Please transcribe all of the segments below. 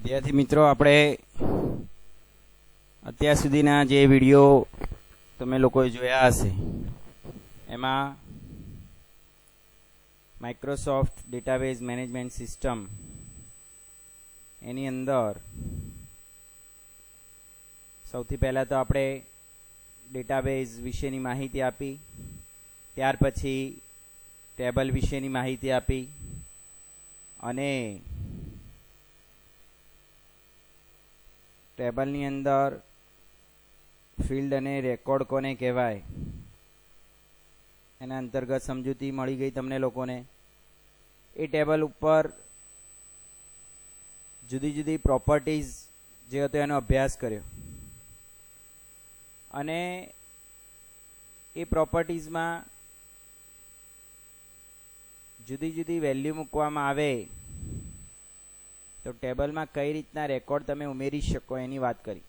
વિદ્યાર્થી મિત્રો, આપણે અત્યાર સુધીના જે વિડીયો તમે લોકોએ જોયા હશે એમાં માઇક્રોસોફ્ટ ડેટાબેઝ મેનેજમેન્ટ સિસ્ટમ એની અંદર સૌથી પહેલાં તો આપણે ડેટાબેઝ વિશેની માહિતી આપી, ત્યાર પછી ટેબલ વિશેની માહિતી આપી અને ટેબલની અંદર ફિલ્ડ અને રેકોર્ડ કોને કહેવાય એના અંતર્ગત સમજૂતી મળી ગઈ તમને લોકોને. એ ટેબલ ઉપર જુદી જુદી પ્રોપર્ટીઝ જે હતો એનો અભ્યાસ કર્યો અને એ પ્રોપર્ટીઝમાં જુદી જુદી વેલ્યુ મૂકવામાં આવે તો ટેબલમાં કઈ રીતના રેકોર્ડ તમે ઉમેરી શકો એની વાત કરી.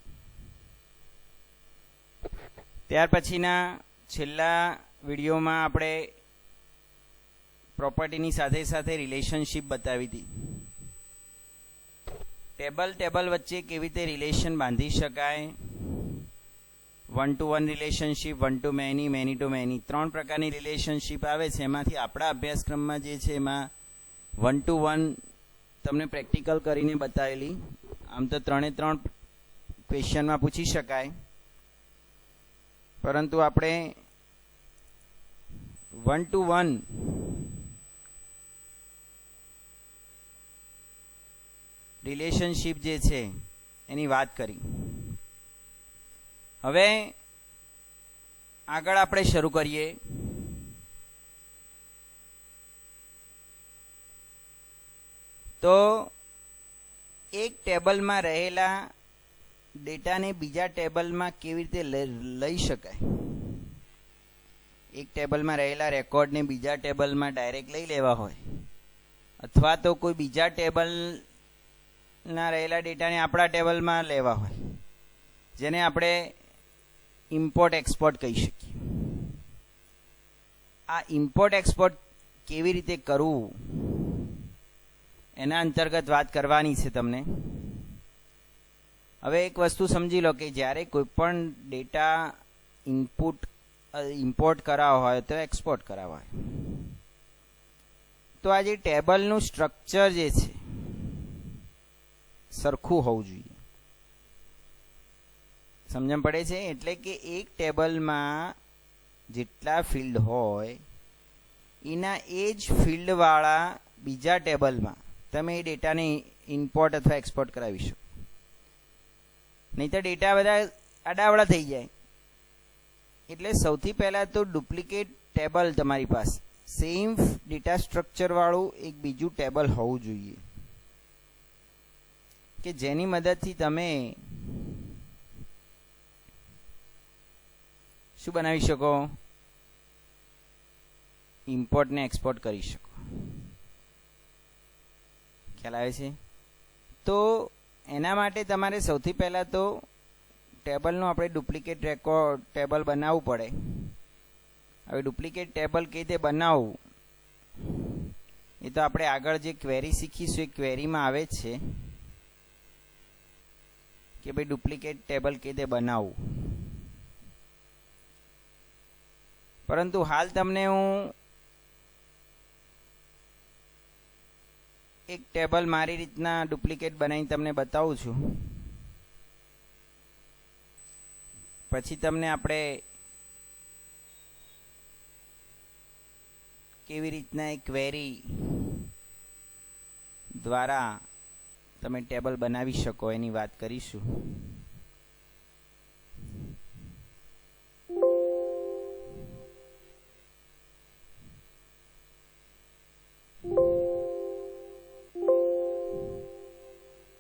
ત્યાર પછીના છેલ્લા વિડીયોમાં આપણે પ્રોપર્ટીની સાથે સાથે રિલેશનશિપ બતાવી હતી. ટેબલ વચ્ચે કેવી રીતે રિલેશન બાંધી શકાય, 1 to 1 relationship, 1 to many, many to many, 3 પ્રકારની રિલેશનશિપ આવે છે. એમાંથી આપણા અભ્યાસક્રમમાં જે છે એમાં 1 to 1 તમને પ્રેક્ટિકલ કરીને બતાવેલી. આમ તો 3 ક્વેશ્ચનમાં પૂછી શકાય, પરંતુ આપણે 1 to 1 રિલેશનશિપ જે છે એની વાત કરી. હવે આગળ આપણે શરૂ કરીએ. તો એક ટેબલમાં રહેલા ડેટાને બીજા ટેબલમાં કેવી રીતે લઈ શકાય. એક ટેબલમાં રહેલા રેકોર્ડને બીજા ટેબલમાં ડાયરેક્ટ લઈ લેવા હોય, અથવા તો કોઈ બીજા ટેબલના રહેલા ડેટાને આપણા ટેબલમાં લેવા હોય, જેને આપણે ઇમ્પોર્ટ એક્સપોર્ટ કહી શકીએ. આ ઇમ્પોર્ટ એક્સપોર્ટ કેવી રીતે કરવું એના અંતર્ગત વાત કરવાની છે તમને. હવે એક વસ્તુ સમજી લો કે જ્યારે કોઈ પણ ડેટા ઇમ્પોર્ટ કરાવવા હોય તો એક્સપોર્ટ કરાવવા હોય, તો આ જે ટેબલનું સ્ટ્રક્ચર જે છે સરખું હોવું જોઈએ. સમજણ પડે છે? એટલે કે એક ટેબલમાં જેટલા ફિલ્ડ હોય એના એ જ ફિલ્ડવાળા બીજા ટેબલમાં તમે એ ડેટાને ઇમ્પોર્ટ અથવા એક્સપોર્ટ કરાવી શકો. નહીં તો ડેટા બધા આડાવડા થઈ જાય. એટલે સૌથી પહેલાં તો ડુપ્લિકેટ ટેબલ તમારી પાસે સેમ ડેટા સ્ટ્રક્ચરવાળું એક બીજું ટેબલ હોવું જોઈએ કે જેની મદદથી તમે શું બનાવી શકો? ઇમ્પોર્ટ ને એક્સપોર્ટ કરી શકો. ખ્યાલ આવે છે? તો એના માટે તમારે સૌથી પહેલાં તો ટેબલનું આપણે ડુપ્લિકેટ રેકોર્ડ ટેબલ બનાવવું પડે. હવે ડુપ્લિકેટ ટેબલ કઈ રીતે બનાવવું એ તો આપણે આગળ જે ક્વેરી શીખીશું એ ક્વેરીમાં આવે જ છે કે ભાઈ ડુપ્લિકેટ ટેબલ કઈ રીતે બનાવવું. પરંતુ હાલ તમને હું એક ટેબલ મારી રીતના ડુપ્લિકેટ બનાવીને તમને બતાવું છું. પછી તમને આપણે કેવી રીતના એક ક્વેરી દ્વારા તમે ટેબલ બનાવી શકો એની વાત કરીશું.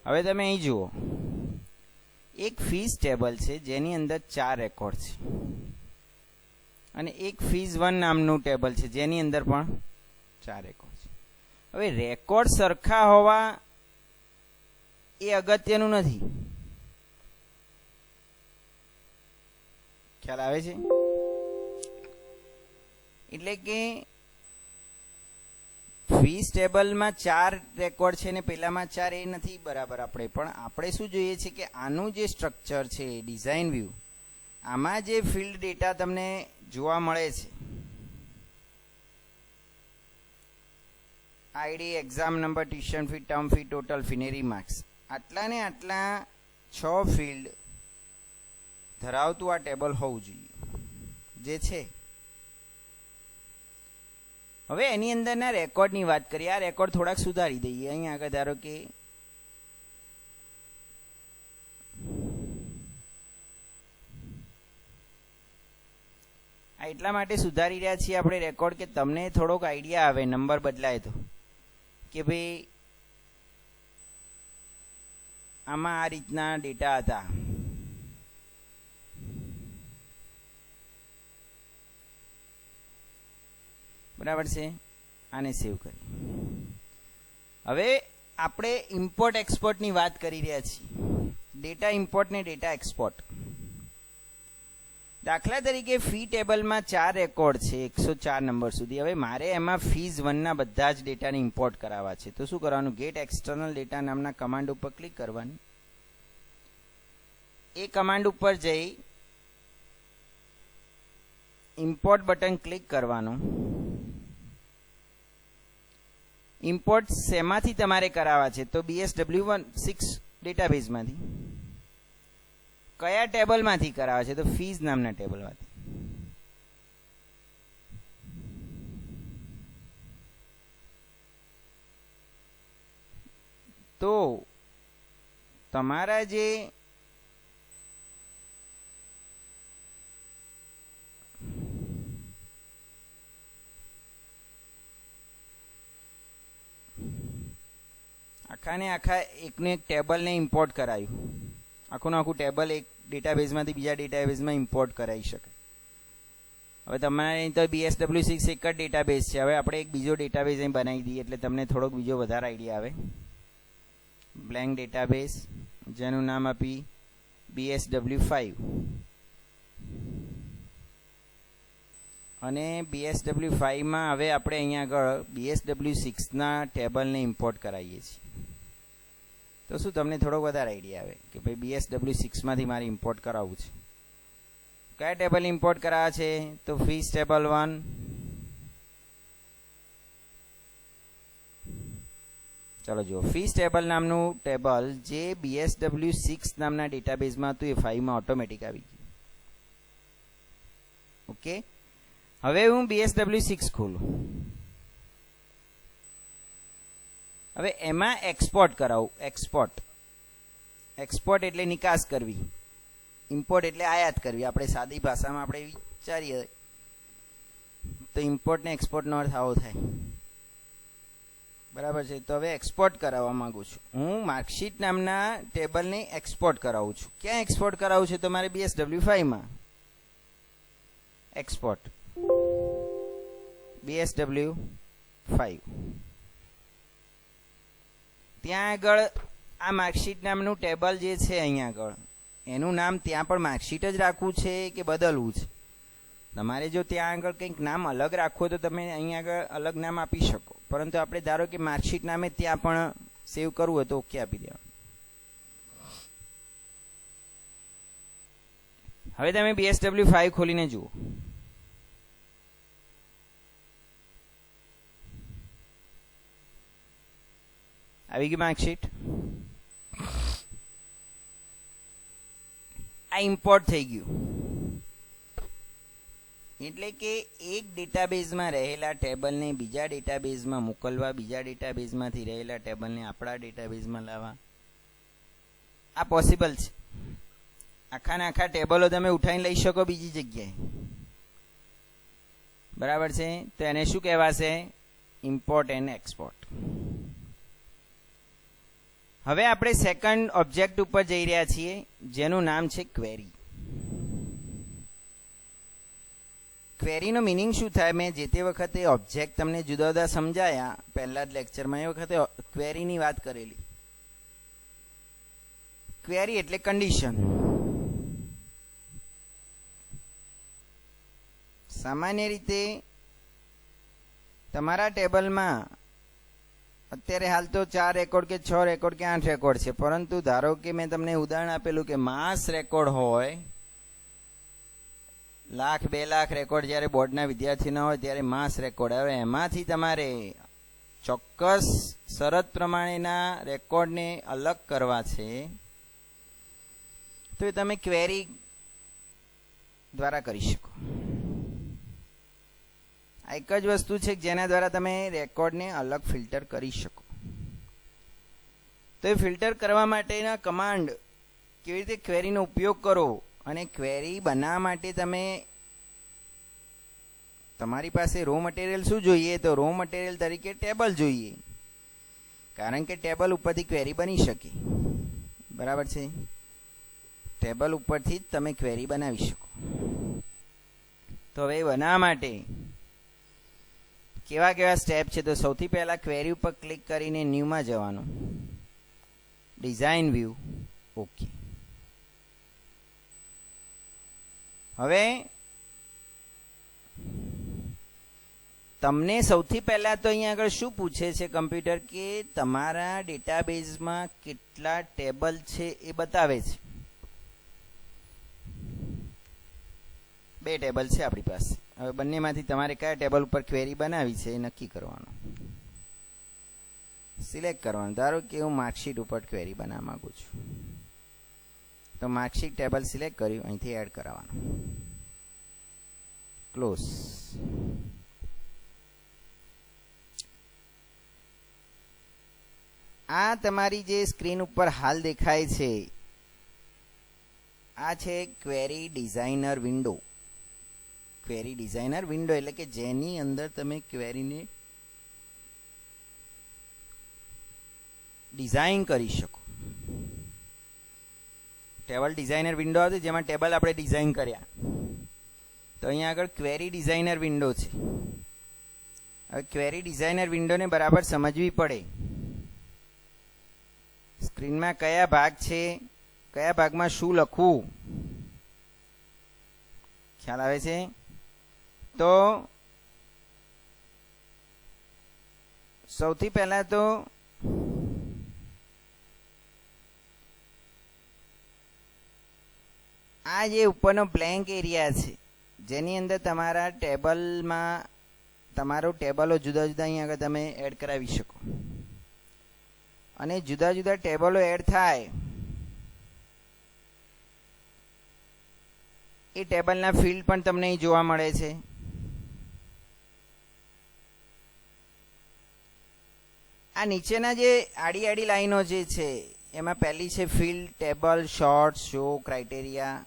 હવે તમે અહીં જુઓ, એક ફીસ ટેબલ છે જેની અંદર 4 રેકોર્ડ છે અને એક ફીસ 1 નામનું ટેબલ છે જેની અંદર પણ 4 રેકોર્ડ છે. હવે રેકોર્ડ સરખા હોવા એ અગત્યનું નથી. ખ્યાલ આવે છે? એટલે કે ફીસ ટેબલમાં 4 રેકોર્ડ છે ને પેલામાં 4 એ નથી બરાબર. આપણે શું જોઈએ છે કે આનું જે સ્ટ્રક્ચર છે ડિઝાઇન વ્યૂ, આમાં જે ફિલ્ડ ડેટા તમને જોવા મળે છે, ID, exam number, tuition fee, term fee, total fee ને રિમાર્ક્સ, આટલા ને આટલા 6 ફિલ્ડ ધરાવતું આ ટેબલ હોવું જોઈએ જે છે. હવે એની અંદરના રેકોર્ડની વાત કરીએ. આ રેકોર્ડ થોડાક સુધારી દઈએ. અહીંયા આગળ ધારો કે આ એટલા માટે સુધારી રહ્યા છીએ આપણે રેકોર્ડ કે તમને થોડોક આઈડિયા આવે નંબર બદલાય તો, કે ભાઈ આમાં આ રીતના ડેટા હતા. બરાબર છે. આને સેવ કરી. હવે આપણે ઇમ્પોર્ટ એક્સપોર્ટની વાત કરી રહ્યા છીએ. ડેટા ઇમ્પોર્ટ ને ડેટા એક્સપોર્ટ. દાખલા તરીકે ફી ટેબલમાં 4 રેકોર્ડ છે 104 નંબર સુધી. હવે મારે એમાં ફીઝ 1 ના બધા જ ડેટાને ઇમ્પોર્ટ કરાવવા છે. તો શું કરવાનું? ગેટ એક્સટર્નલ ડેટા નામના કમાન્ડ ઉપર ક્લિક કરવાનું. એ કમાન્ડ ઉપર જઈ ઇમ્પોર્ટ બટન ક્લિક કરવાનું. ઇમ્પોર્ટ શેમાંથી તમારે કરાવવા છે? તો BSW6 ડેટાબેઝમાંથી. કયા ટેબલમાંથી કરાવવા છે? તો ફીઝ નામના ટેબલમાંથી. તો તમારા જે આખાને આખા એકને એક ટેબલને ઇમ્પોર્ટ કરાયું. આખું ટેબલ એક ડેટાબેઝમાંથી બીજા ડેટાબેઝમાં ઇમ્પોર્ટ કરાવી શકે. હવે તમારે તો BSW6 એક જ ડેટાબેઝ છે. હવે આપણે એક બીજો ડેટાબેઝ અહીં બનાવી દઈએ એટલે તમને થોડોક બીજો વધારે આઈડિયા આવે. બ્લેન્ક ડેટાબેઝ જેનું નામ આપી BSW5 અને BSW5માં હવે આપણે અહીંયા આગળ BSW6ના ટેબલને ઇમ્પોર્ટ કરાવીએ છીએ. તો શું તમને થોડોક વધારે આઈડિયા આવે કે ભાઈ BSW6માંથી મારે ઇમ્પોર્ટ કરાવવું છે. કયા ટેબલ ઇમ્પોર્ટ કરાવવા છે? તો ફીસ ટેબલ 1, ચલો જુઓ, ફીસ ટેબલ નામનું ટેબલ જે BSW6 નામના ડેટાબેઝમાં હતું એ 5માં ઓટોમેટિક આવી ગયું. ઓકે. હવે હું BSW6 ખોલું. હવે એમાં એક્સપોર્ટ કરાવું. એક્સપોર્ટ એટલે નિકાસ કરવી, ઇમ્પોર્ટ એટલે આયાત કરવી. આપણે સાદી ભાષામાં આપણે વિચારીએ તો ઇમ્પોર્ટ ને એક્સપોર્ટનો અર્થ આવો થાય. બરાબર છે. તો હવે એક્સપોર્ટ કરાવવા માંગુ છું. હું માર્કશીટ નામના ટેબલને એક્સપોર્ટ કરાવું છું. ક્યાં એક્સપોર્ટ કરાવું છે? તો મારે BSW5માં એક્સપોર્ટ BSW5. ત્યાં આગળ આ માર્કશીટ નામનું ટેબલ જે છે અહીંયા આગળ એનું નામ ત્યાં પણ માર્કશીટ જ રાખવું છે કે બદલવું છે? તમારે જો ત્યાં આગળ કંઈક નામ અલગ રાખવું હોય તો તમે અહીંયા આગળ અલગ નામ આપી શકો. પરંતુ આપણે ધારો કે માર્કશીટ નામે ત્યાં પણ સેવ કરવું હોય તો ઓકે આપી દેવાનું. હવે તમે BSW5 ખોલીને જુઓ. આવી ગઈ માર્કશીટ. આ ઇમ્પોર્ટ થઈ ગયું. એટલે કે એક ડેટાબેઝમાં રહેલા ટેબલને બીજા ડેટાબેઝમાં મોકલવા, બીજા ડેટાબેઝમાંથી રહેલા ટેબલને આપણા ડેટાબેઝમાં લાવવા, આ પોસિબલ છે. આખાને આખા ટેબલો તમે ઉઠાઈને લઈ શકો બીજી જગ્યાએ. બરાબર છે. તો એને શું કહેવાશે? Import and export. હવે આપણે સેકન્ડ ઓબ્જેક્ટ ઉપર જઈ રહ્યા છીએ જેનું નામ છે ક્વેરી. ક્વેરીનો મિનિંગ શું થાય? મેં જે તે વખતે ઓબ્જેક્ટ તમને જુદા જુદા સમજાયા પહેલા જ લેક્ચરમાં, એ વખતે ક્વેરીની વાત કરેલી. ક્વેરી એટલે કન્ડિશન. સામાન્ય રીતે તમારા ટેબલમાં અત્યારે હાલ તો 4 રેકોર્ડ કે 6 રેકોર્ડ કે 8 રેકોર્ડ છે, પરંતુ ધારો કે મેં તમને ઉદાહરણ આપેલું કે માસ રેકોર્ડ હોય, 1,00,000 2,00,000 રેકોર્ડ જ્યારે બોર્ડના વિદ્યાર્થીના હોય ત્યારે માસ રેકોર્ડ આવે. એમાંથી તમારે ચોક્કસ શરત પ્રમાણેના રેકોર્ડને અલગ કરવા છે તો તમે ક્વેરી દ્વારા કરી શકો. આ એક જ વસ્તુ છે જેના દ્વારા તમે રેકોર્ડને અલગ ફિલ્ટર કરી શકો. તો એ ફિલ્ટર કરવા માટેના કમાન્ડ કેવી રીતે ક્વેરીનો ઉપયોગ કરો, અને ક્વેરી બનાવવા માટે તમારી પાસે રો મટીરિયલ શું જોઈએ, તો રો મટીરિયલ તરીકે ટેબલ જોઈએ, કારણ કે ટેબલ ઉપરથી ક્વેરી બની શકે. બરાબર છે, ટેબલ ઉપરથી જ તમે ક્વેરી બનાવી શકો. તો હવે બનાવવા માટે કેવા કેવા સ્ટેપ છે, તો સૌથી પહેલા ક્વેરી ઉપર ક્લિક કરીને ન્યૂમાં જવાનું, ડિઝાઇન વ્યૂ, ઓકે. હવે તમને સૌથી પહેલા તો અહીંયા આગળ શું પૂછે છે કમ્પ્યુટર, કે તમારા ડેટાબેઝમાં કેટલા ટેબલ છે એ બતાવે છે. 2 ટેબલ છે આપણી પાસે. હવે બંનેમાંથી તમારે કયા ટેબલ ઉપર ક્વેરી બનાવી છે એ નક્કી કરવાનું, સિલેક્ટ કરવાનું. ધારો કે હું માર્કશીટ ઉપર ક્વેરી બનાવવા માંગુ છું, તો માર્કશીટ ટેબલ સિલેક્ટ કર્યું, અહીંથી એડ કરાવવાનું, ક્લોઝ. આ તમારી જે સ્ક્રીન ઉપર હાલ દેખાય છે આ છે query designer window. Query designer window એટલે કે જેની અંદર તમે ક્વેરીને ડિઝાઇન કરી શકો. ટેબલ ડિઝાઇનર વિન્ડો હતી જેમાં ટેબલ આપણે ડિઝાઇન કર્યા, તો અહીંયા આગળ ક્વેરી ડિઝાઇનર વિન્ડો છે. હવે ક્વેરી ડિઝાઇનર વિન્ડોને બરાબર સમજવી પડે. સ્ક્રીનમાં કયા ભાગ છે, કયા ભાગમાં શું લખવું, ખ્યાલ આવે છે? તો સૌથી પહેલા તો આ જે ઉપરનો બ્લેન્ક એરિયા છે જેની અંદર તમારા ટેબલમાં તમારો ટેબલો જુદા જુદા અહીંયા આગળ તમે એડ કરાવી શકો, અને જુદા જુદા ટેબલો એડ થાય એ ટેબલના ફિલ્ડ પણ તમને અહીં જોવા મળે છે. આ નીચેના જે આડી આડી લાઈનો જે છે એમાં પહેલી છે field, table, short, show, criteria.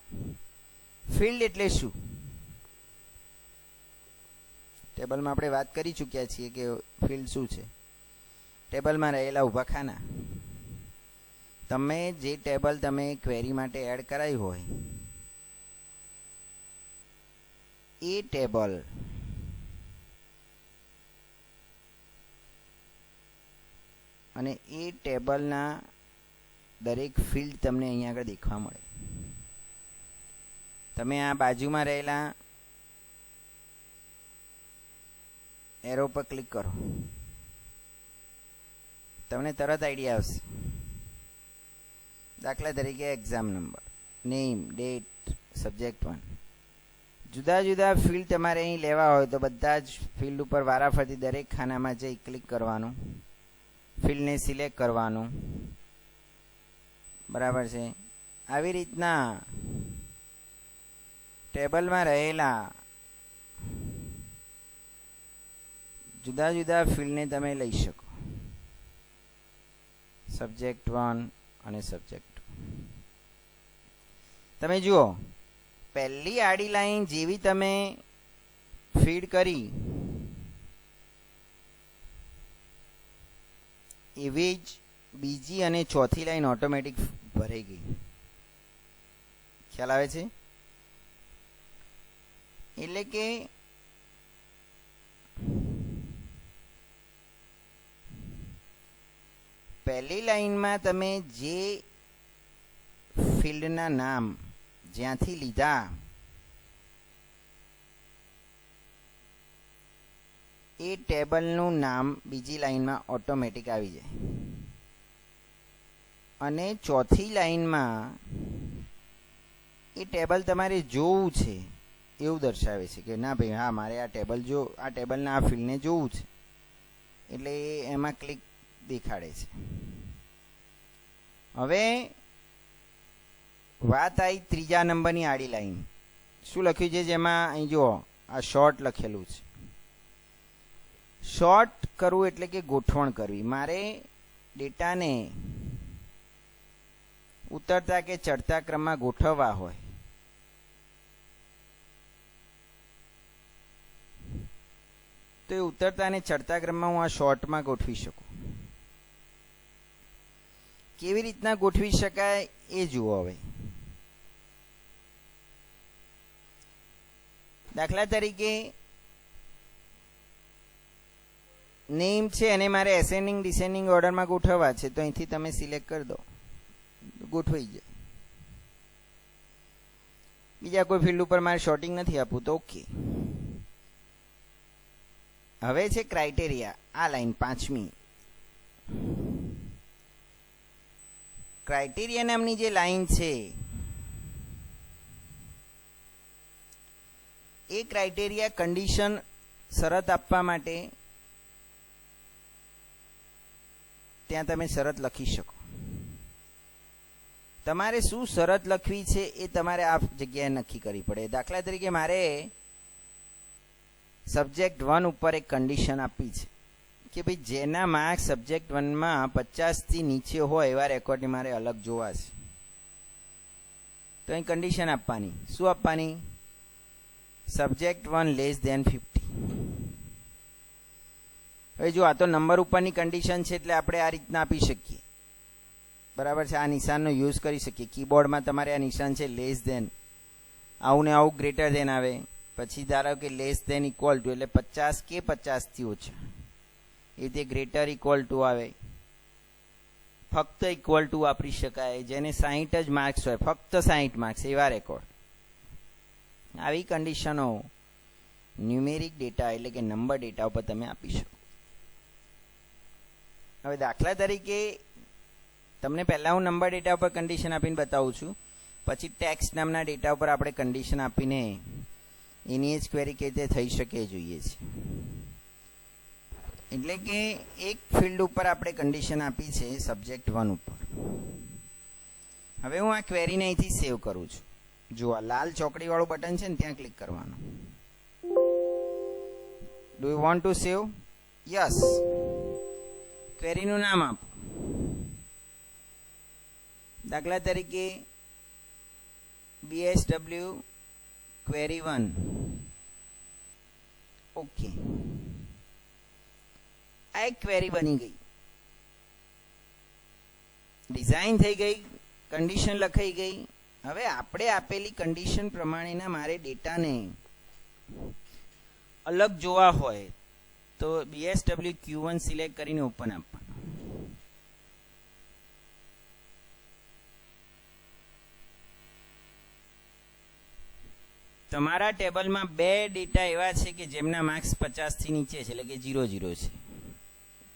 Field એટલે શું? ટેબલમાં આપણે વાત કરી ચૂક્યા છીએ કે ફિલ્ડ શું છે. ટેબલમાં રહેલા ઊભા ખાના. તમે જે ટેબલ તમે ક્વેરી માટે એડ કરાયું હોય એ ટેબલ અને એ ટેબલના દરેક ફિલ્ડ તમને અહીંયા આગળ દેખવા મળે. તમે આ બાજુમાં રહેલા એરો પર ક્લિક કરો, તમને તરત આઈડિયા આવશે. દાખલા તરીકે exam number, name, date, subject 1. જુદા જુદા ફિલ્ડ તમારે અહીં લેવા હોય તો બધા જ ફિલ્ડ ઉપર વારાફરતી દરેક ખાનામાં જઈ ક્લિક કરવાનું, ફિલ્ડને સિલેક્ટ કરવાનું. બરાબર છે. આવી રીતના ટેબલમાં રહેલા જુદા જુદા ફિલ્ડને તમે લઈ શકો. સબ્જેક્ટ 1 અને સબ્જેક્ટ 2. તમે જુઓ, પહેલી આડી લાઈન જેવી તમે ફીડ કરી એવી જ બીજી અને ચોથી લાઈન ઓટોમેટિક ભરાઈ ગઈ. ખ્યાલ આવે છે? એટલે કે પહેલી લાઈનમાં તમે જે ફિલ્ડના નામ જ્યાંથી લીધા એ ટેબલનું નામ બીજી લાઈનમાં ઓટોમેટિક આવી જાય, અને ચોથી લાઈનમાં એ ટેબલ તમારે જોવું છે એવું દર્શાવે છે કે ના ભાઈ હા મારે આ ટેબલના આ ફિલ્ડને જોવું છે, એટલે એમાં ક્લિક દેખાડે છે. હવે વાત આવી ત્રીજા નંબરની આડી લાઈન. શું લખ્યું છે જેમાં? અહીં જુઓ, આ શોર્ટ લખેલું છે. શોર્ટ કરવું એટલે કે ગોઠવણ કરવી. મારે ડેટાને ઉતરતા કે ચડતા ક્રમમાં ગોઠવવા હોય તો એ ઉતરતા અને ચડતા ક્રમમાં હું આ શોર્ટમાં ગોઠવી શકું. કેવી રીતના ગોઠવી શકાય એ જુઓ. હવે દાખલા તરીકે નેમ છે અને મારે એસેન્ડિંગ ડિસેન્ડિંગ ઓર્ડરમાં ગોઠવવા છે, તો અહીંથી તમે સિલેક્ટ કરી દો, ગોઠવાઈ જાય. બીજા કોઈ ફિલ્ડ ઉપર મારે શોર્ટિંગ નથી આપવું તો ઓકે. હવે છે ક્રાઇટેરિયા. આ લાઈન 5મી ક્રાઇટેરિયા નામની જે લાઈન છે એ ક્રાઇટેરિયા કન્ડિશન શરત આપવા માટે ત્યાં તમે શરત લખી શકો. તમારે શું શરત લખવી છે એ તમારે આ જગ્યાએ નક્કી કરવી પડે. દાખલા તરીકે મારે સબ્જેક્ટ 1 ઉપર એક કન્ડિશન આપી છે કે ભાઈ જેના માર્ક્સ સબ્જેક્ટ 1માં 50થી નીચે હોય એવા રેકોર્ડને મારે અલગ જોવા છે. તો અહીં કન્ડિશન આપવાની. શું આપવાની? Subject 1 less than 50. હવે જો આ તો નંબર ઉપરની કન્ડિશન છે એટલે આપણે આ રીતના આપી શકીએ, બરાબર છે. આ નિશાનનો યુઝ કરી શકીએ. કીબોર્ડમાં તમારે આ નિશાન છે લેસ ધેન, આવું ને આવું ગ્રેટર ધેન આવે, પછી ધારો કે લેસ ધેન ઇક્વલ ટુ એટલે 50 કે 50થી ઓછા, એ રીતે ગ્રેટર ઇક્વલ ટુ આવે. ફક્ત ઇક્વલ ટુ વાપરી શકાય. જેને 60 જ માર્ક્સ હોય, ફક્ત 60 માર્ક્સ એવા રેકોર્ડ. આવી કન્ડિશનો ન્યુમેરિક ડેટા એટલે કે નંબર ડેટા ઉપર તમે આપી શકો. હવે દાખલા તરીકે તમને પહેલાં હું નંબર ડેટા ઉપર કન્ડિશન આપીને બતાવું છું, પછી ટેક્સ્ટ નામના ડેટા ઉપર આપણે કન્ડિશન આપીને એની જ ક્વેરી કેવી રીતે થઈ શકે એ જોઈએ છે. એટલે કે એક ફિલ્ડ ઉપર આપણે કન્ડિશન આપી છે સબ્જેક્ટ 1 ઉપર. હવે હું આ ક્વેરીને અહીંથી સેવ કરું છું. જો આ લાલ ચોકડીવાળું બટન છે ને ત્યાં ક્લિક કરવાનું. Do you want to save? Yes. ક્વેરીનું નામ આપો. દાખલા તરીકે BSW ક્વેરી 1. ઓકે, આ એક ક્વેરી બની ગઈ, ડિઝાઇન થઈ ગઈ, કન્ડિશન લખાઈ ગઈ. હવે આપણે આપેલી કન્ડિશન પ્રમાણેના મારે ડેટાને અલગ જોવા હોય તો BSW Q1 સિલેક્ટ કરીને ઓપન આપવાનું. તમારા ટેબલમાં 2 ડેટા એવા છે કે જેમના માર્ક્સ 50થી નીચે છે, એટલે કે 0 0 છે.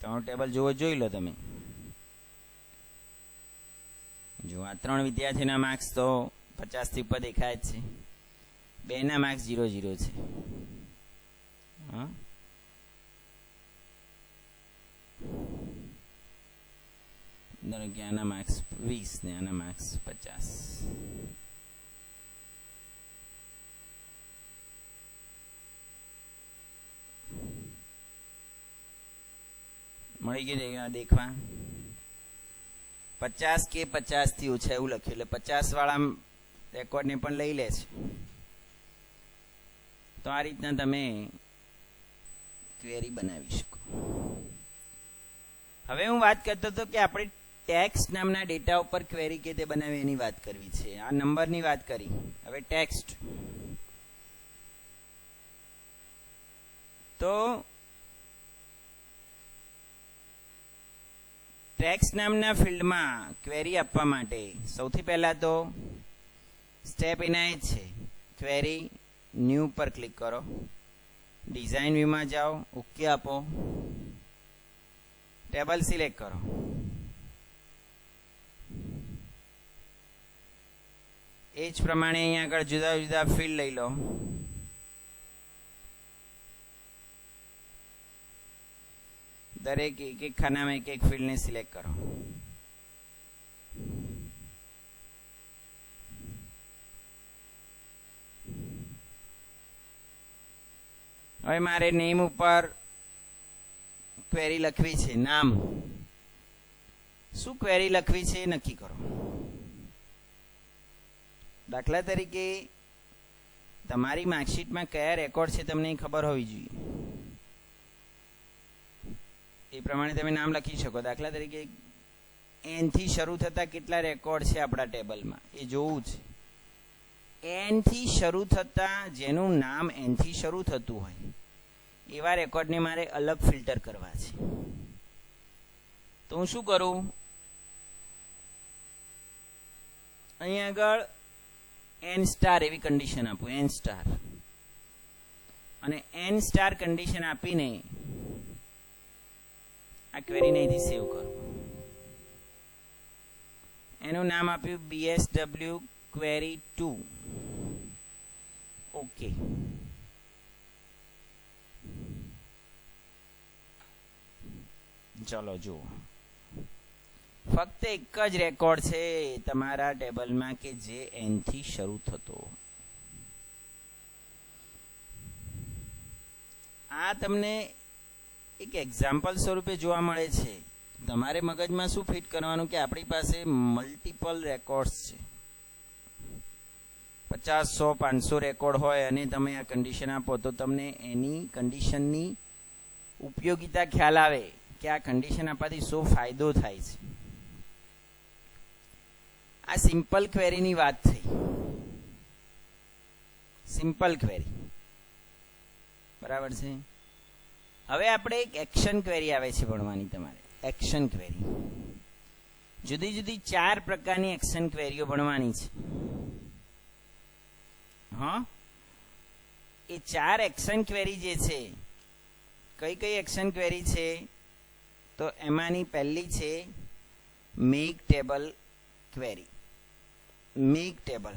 તમારું ટેબલ જોઈ લો તમે. જો આ 3 વિદ્યાર્થીના માર્ક્સ તો 50થી ઉપર દેખાય જ છે, 2ના માર્ક્સ 0 0 છે. હા, ધારો કે આના માર્ક્સ 20 ને આના માર્ક્સ 50. મળી ગયું દેખવા. 50 કે 50થી ઓછા એવું લખ્યું, એટલે 50 વાળા રેકોર્ડને પણ લઈ લે છે. તો આ રીતના તમે ક્વેરી બનાવી શકો. હવે હું વાત કરતો હતો કે આપણે ટેક્સ્ટ નામના ડેટા ઉપર ક્વેરી કે તે બનાવી એની વાત કરવી છે. આ નંબરની વાત કરી. હવે ટેક્સ્ટ. તો ટેક્સ્ટ નામના ફિલ્ડમાં ક્વેરી આપવા માટે સૌથી પહેલાં તો સ્ટેપ એના જ છે. ક્વેરી ન્યૂ પર ક્લિક કરો, ડિઝાઇન વ્યૂમાં જાઓ, ઓકે આપો, ટેબલ સિલેક્ટ કરો. એ જ પ્રમાણે અહીંયા આગળ જુદા જુદા ફિલ્ડ લઈ લો. દરેક એક એક ખાનામાં એક એક ફિલ્ડને સિલેક્ટ કરો. હવે મારે નેમ ઉપર ક્વેરી લખવી છે. નામ શું ક્વેરી લખવી છે એ નક્કી કરો. દાખલા તરીકે તમારી માર્કશીટમાં કયા રેકોર્ડ છે તમને ખબર હોવી જોઈએ. એ પ્રમાણે તમે નામ લખી શકો. દાખલા તરીકે એન થી શરૂ થતા કેટલા રેકોર્ડ છે આપણા ટેબલમાં એ જોવું છે. એન થી શરૂ થતા જેનું નામ એન થી શરૂ થતું હોય એવા રેકોર્ડને મારે અલગ ફિલ્ટર કરવા છે. તો હું શું કરું, અહીંયા આગળ એન સ્ટાર એવી કન્ડિશન આપું, એન સ્ટાર, અને એન સ્ટાર કન્ડિશન આપીને આ ક્વેરીને અહીંથી સેવ કરું. એનું નામ આપ્યું BSW ક્વેરી 2. ઓકે. ચલો જુઓ, ફક્ત એક જ રેકોર્ડ છે તમારા ટેબલમાં કે જે એન થી શરૂ થતો. આ તમને એક એક્ઝામ્પલ સ્વરૂપે જોવા મળે છે. તમારે મગજમાં શું ફિટ કરવાનું કે આપણી પાસે મલ્ટિપલ રેકોર્ડ્સ છે, 50, 100, 500 રેકોર્ડ હોય અને તમે આ કન્ડિશન આપો તો તમને એની કન્ડિશનની ઉપયોગિતા ખ્યાલ આવે કે આ કન્ડિશન આપવાથી શું ફાયદો થાય છે. આ સિમ્પલ ક્વેરીની વાત થઈ. સિમ્પલ ક્વેરી બરાબર છે. હવે આપણે એક એક્શન ક્વેરી આવે છે ભણવાની તમારે. એક્શન ક્વેરી જુદી જુદી 4 પ્રકારની એક્શન ક્વેરીઓ ભણવાની છે. હા, એ 4 એક્શન ક્વેરી જે છે, કઈ કઈ એક્શન ક્વેરી છે તો એમાંની પહેલી છે make table query. Make table.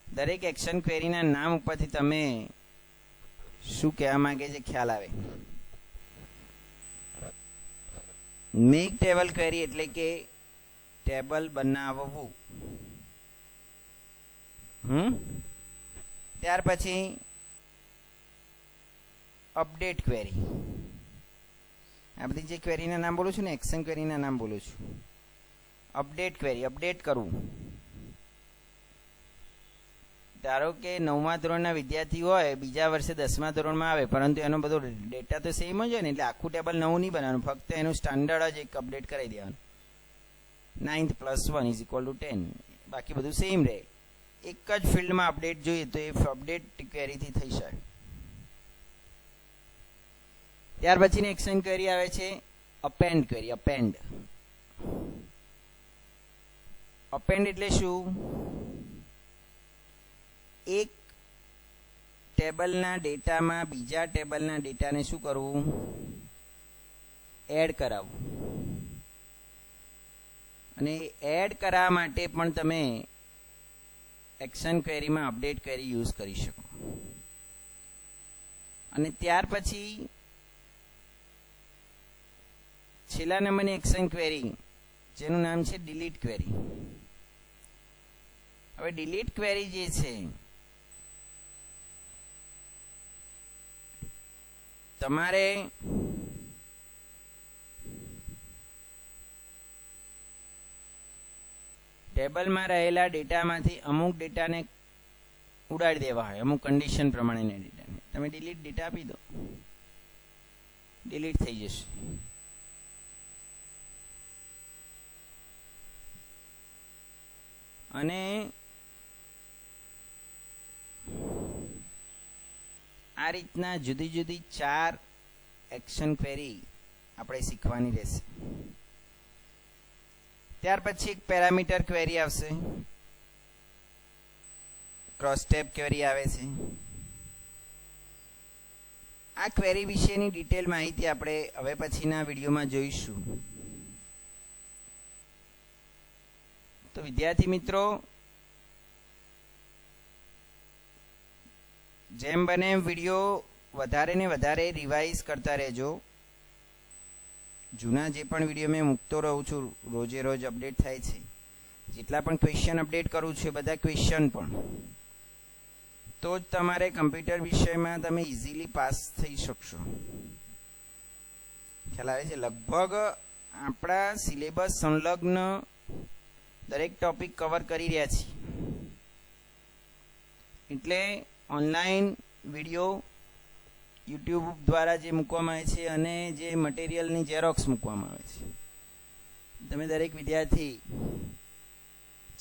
દરેક એક્શન ક્વેરીના નામ ઉપરથી તમે શું કહેવા માંગે છે ખ્યાલ આવે. મેક ટેબલ ક્વેરી એટલે કે ટેબલ બનાવવું. ત્યાર પછી અપડેટ ક્વેરી. આ બધી જે ક્વેરીના નામ બોલું છું ને, એક્શન ક્વેરીના નામ બોલું છું. અપડેટ ક્વેરી, અપડેટ કરવું. ધારો કે 9મા ધોરણના વિદ્યાર્થી હોય, બીજા વર્ષે 10મા ધોરણમાં આવે, પરંતુ એનો બધો ડેટા તો સેમ જ હોય ને, એટલે આખું ટેબલ નવું નહીં બનાવવાનું, ફક્ત એનું સ્ટાન્ડર્ડ જ એક અપડેટ કરાવી દેવાનું. 9th + 1 = 10. બાકી બધું સેમ રહે. એક જ ફિલ્ડમાં અપડેટ જોઈએ તો એ અપડેટ ક્વેરીથી થઈ શકે. ત્યાર પછીની એક્શન ક્વેરી આવે છે અપેન્ડ ક્વેરી. અપેન્ડ. અપેન્ડ એટલે શું? એક ટેબલના ડેટામાં બીજા ટેબલના ડેટાને શું કરવું? એડ કરાવવું. અને એડ કરવા માટે પણ તમે એક્શન ક્વેરીમાં અપડેટ ક્વેરી યુઝ કરી શકો. અને ત્યાર પછી છેલ્લા નંબરની એક્શન ક્વેરી જેનું નામ છે ડિલીટ ક્વેરી. હવે ડિલીટ ક્વેરી જે છે, તમારે ટેબલમાં રહેલા ડેટામાંથી અમુક ડેટાને ઉડાડી દેવા હોય, અમુક કન્ડિશન પ્રમાણેના ડેટાને. તમે ડિલીટ ડેટા આપી દો, ડિલીટ થઈ જશે. અને આ રીતના જુદી જુદી 4 એક્શન ક્વેરી આપણે શીખવાની રહેશે. ત્યાર પછી એક પેરામીટર ક્વેરી આવશે, ક્રોસ ટેબ ક્વેરી આવે છે. આ ક્વેરી વિશેની ડિટેલ માહિતી આપણે હવે પછીના વિડીયોમાં જોઈશું. તો વિદ્યાર્થી મિત્રો, જેમ બને એમ વિડીયો વધારે ને વધારે રિવાઇઝ કરતા રહેજો. જૂના જે પણ વિડીયો મેં મૂકતો રહું છું, રોજે રોજ અપડેટ થાય છે. જેટલા પણ ક્વેશ્ચન અપડેટ કરું છું એ બધા ક્વેશ્ચન પણ, તો જ તમારે કમ્પ્યુટર વિષયમાં તમે ઇઝીલી પાસ થઈ શકશો. ખ્યાલ આવે છે? લગભગ આપણા સિલેબસ સંલગ્ન દરેક ટોપિક કવર કરી રહ્યા છીએ. એટલે ઓનલાઈન વિડીયો યુટ્યુબ દ્વારા જે મૂકવામાં આવે છે અને જે મટીરિયલની ઝેરોક્સ મૂકવામાં આવે છે, તમે દરેક વિદ્યાર્થી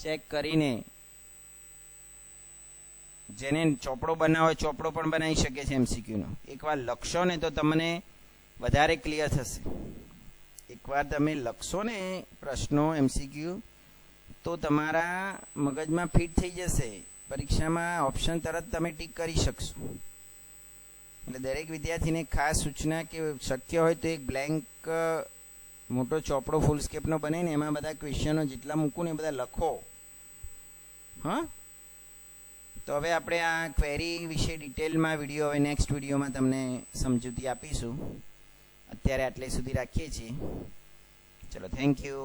ચેક કરીને, જેને ચોપડો બનાવો ચોપડો પણ બનાવી શકે છે એમસીક્યુનો. એકવાર લખશો ને તો તમને વધારે ક્લિયર થશે. એકવાર તમે લખશો ને પ્રશ્નો એમસીક્યુ, તો તમારા મગજમાં ફિટ થઈ જશે. પરીક્ષામાં ઓપ્શન તરત તમે ટીક કરી શકશો. એટલે દરેક વિદ્યાર્થીને ખાસ સૂચના કે શક્ય હોય તો એક બ્લેન્ક મોટો ચોપડો ફૂલ સ્કેપનો બનાવીને એમાં બધા ક્વેશ્ચનો જેટલા મૂકું ને એ બધા લખો. હા, તો હવે આપણે આ ક્વેરી વિશે ડિટેલમાં વિડીયો હવે નેક્સ્ટ વિડીયોમાં તમને સમજૂતી આપીશું. અત્યારે આટલે સુધી રાખીએ છીએ. ચલો, થેન્ક યુ.